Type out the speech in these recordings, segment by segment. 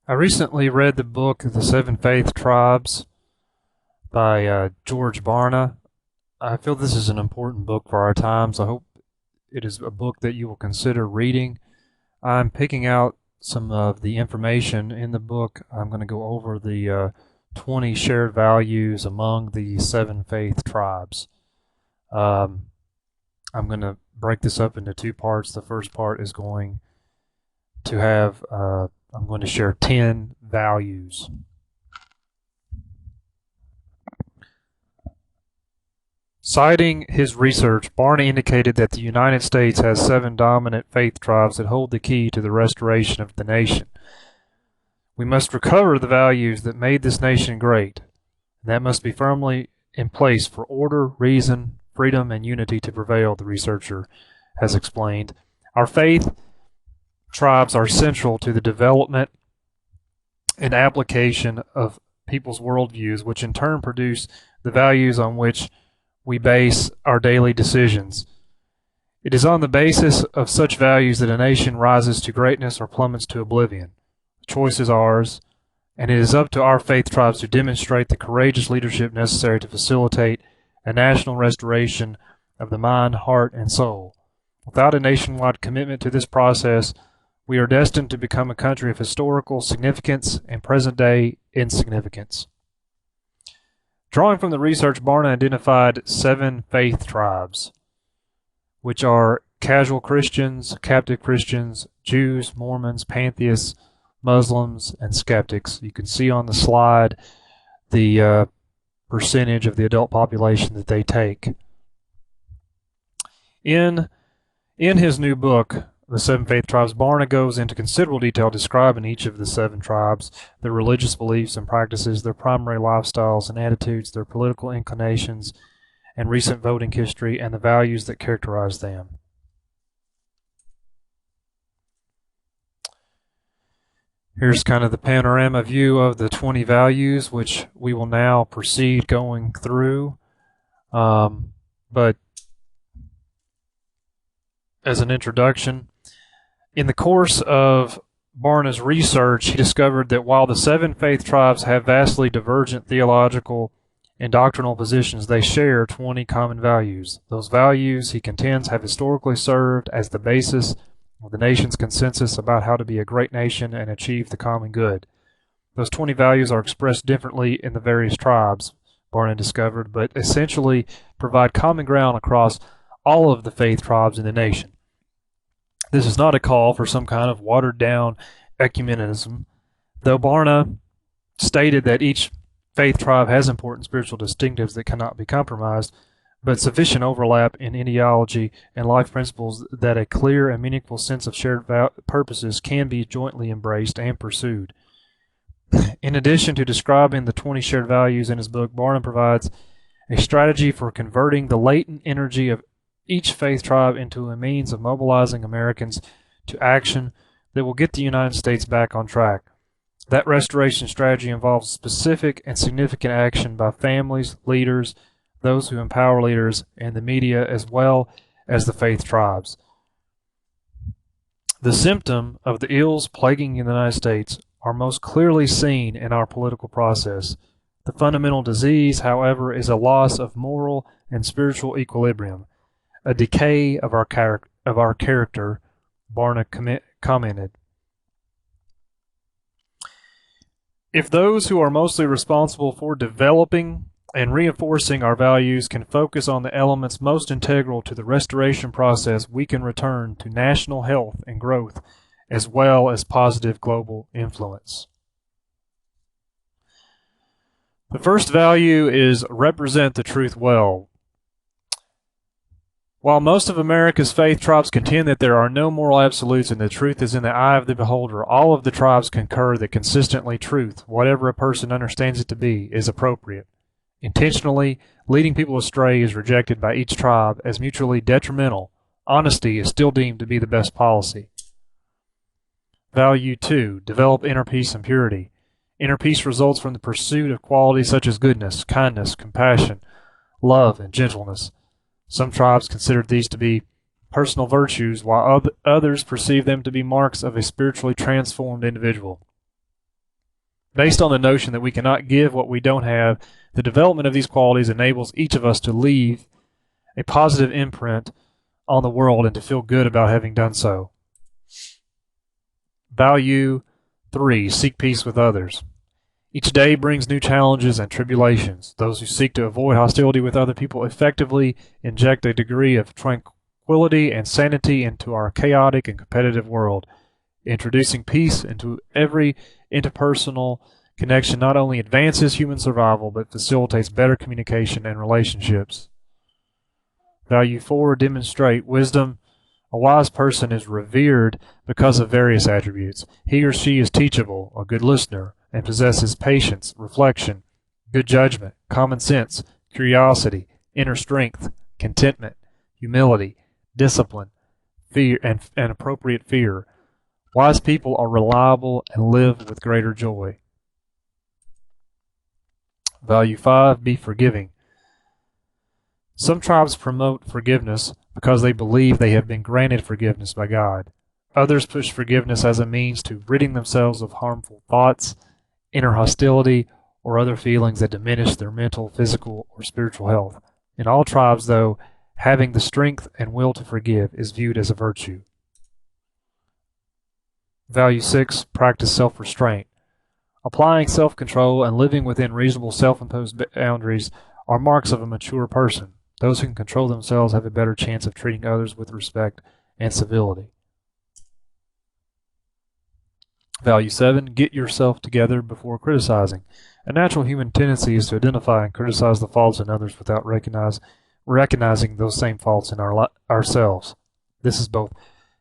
I recently read the book The Seven Faith Tribes by George Barna. I feel this is an important book for our times. I hope it is a book that you will consider reading. I'm picking out some of the information in the book. I'm going to go over the 20 shared values among the seven faith tribes. Um, I'm going to break this up into two parts. The first part is going to have, I'm going to share 10 values. Citing his research, Barna indicated that the United States has seven dominant faith tribes that hold the key to the restoration of the nation. We must recover the values that made this nation great, and that must be firmly in place for order, reason, freedom, and unity to prevail, the researcher has explained. Our faith tribes are central to the development and application of people's worldviews, which in turn produce the values on which we base our daily decisions. It is on the basis of such values that a nation rises to greatness or plummets to oblivion. The choice is ours, and it is up to our faith tribes to demonstrate the courageous leadership necessary to facilitate a national restoration of the mind, heart, and soul. Without a nationwide commitment to this process, we are destined to become a country of historical significance and present-day insignificance. Drawing from the research, Barna identified seven faith tribes, which are casual Christians, captive Christians, Jews, Mormons, pantheists, Muslims, and skeptics. You can see on the slide the percentage of the adult population that they take. In his new book, The Seven Faith Tribes, Barna goes into considerable detail describing each of the seven tribes, their religious beliefs and practices, their primary lifestyles and attitudes, their political inclinations and recent voting history, and the values that characterize them. Here's kind of the panorama view of the 20 values, which we will now proceed going through. But as an introduction, in the course of Barna's research, he discovered that while the seven faith tribes have vastly divergent theological and doctrinal positions, they share 20 common values. Those values, he contends, have historically served as the basis of the nation's consensus about how to be a great nation and achieve the common good. Those 20 values are expressed differently in the various tribes, Barna discovered, but essentially provide common ground across all of the faith tribes in the nation. This is not a call for some kind of watered-down ecumenism, though Barna stated that each faith tribe has important spiritual distinctives that cannot be compromised, but sufficient overlap in ideology and life principles that a clear and meaningful sense of shared purposes can be jointly embraced and pursued. In addition to describing the 20 shared values in his book, Barna provides a strategy for converting the latent energy of each faith tribe into a means of mobilizing Americans to action that will get the United States back on track. That restoration strategy involves specific and significant action by families, leaders, those who empower leaders, and the media, as well as the faith tribes. The symptom of the ills plaguing the United States are most clearly seen in our political process. The fundamental disease, however, is a loss of moral and spiritual equilibrium, a decay of our character, Barna commented. If those who are mostly responsible for developing and reinforcing our values can focus on the elements most integral to the restoration process, we can return to national health and growth, as well as positive global influence. The first value is represent the truth well. While most of America's faith tribes contend that there are no moral absolutes and the truth is in the eye of the beholder, all of the tribes concur that consistently truth, whatever a person understands it to be, is appropriate. Intentionally leading people astray is rejected by each tribe as mutually detrimental. Honesty is still deemed to be the best policy. Value 2. Develop inner peace and purity. Inner peace results from the pursuit of qualities such as goodness, kindness, compassion, love, and gentleness. Some tribes consider these to be personal virtues, while others perceive them to be marks of a spiritually transformed individual. Based on the notion that we cannot give what we don't have, the development of these qualities enables each of us to leave a positive imprint on the world and to feel good about having done so. Value 3. Seek peace with others. Each day brings new challenges and tribulations. Those who seek to avoid hostility with other people effectively inject a degree of tranquility and sanity into our chaotic and competitive world. Introducing peace into every interpersonal connection not only advances human survival, but facilitates better communication and relationships. Value 4. Demonstrate wisdom. A wise person is revered because of various attributes. He or she is teachable, a good listener, and possesses patience, reflection, good judgment, common sense, curiosity, inner strength, contentment, humility, discipline, fear, and appropriate fear. Wise people are reliable and live with greater joy. Value 5. Be forgiving. Some tribes promote forgiveness because they believe they have been granted forgiveness by God. Others push forgiveness as a means to ridding themselves of harmful thoughts, inner hostility, or other feelings that diminish their mental, physical, or spiritual health. In all tribes, though, having the strength and will to forgive is viewed as a virtue. Value 6. Practice self-restraint. Applying self-control and living within reasonable self-imposed boundaries are marks of a mature person. Those who can control themselves have a better chance of treating others with respect and civility. Value 7. Get yourself together before criticizing. A natural human tendency is to identify and criticize the faults in others without recognizing those same faults in ourselves. This is both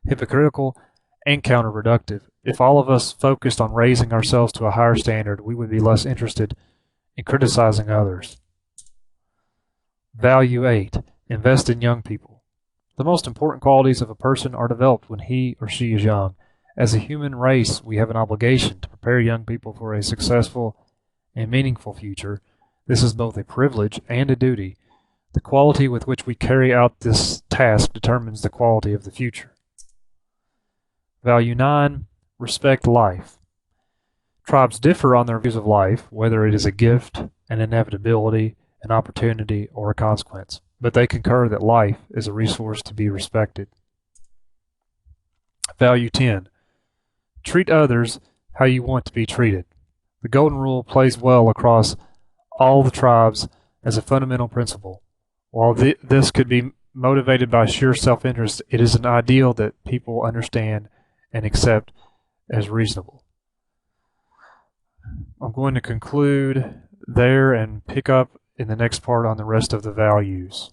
hypocritical and counterproductive. If all of us focused on raising ourselves to a higher standard, we would be less interested in criticizing others. Value 8. Invest in young people. The most important qualities of a person are developed when he or she is young. As a human race, we have an obligation to prepare young people for a successful and meaningful future. This is both a privilege and a duty. The quality with which we carry out this task determines the quality of the future. Value 9. Respect life. Tribes differ on their views of life, whether it is a gift, an inevitability, an opportunity, or a consequence, but they concur that life is a resource to be respected. Value 10. Treat others how you want to be treated. The Golden Rule plays well across all the tribes as a fundamental principle. While this could be motivated by sheer self-interest, it is an ideal that people understand and accept as reasonable. I'm going to conclude there and pick up in the next part on the rest of the values.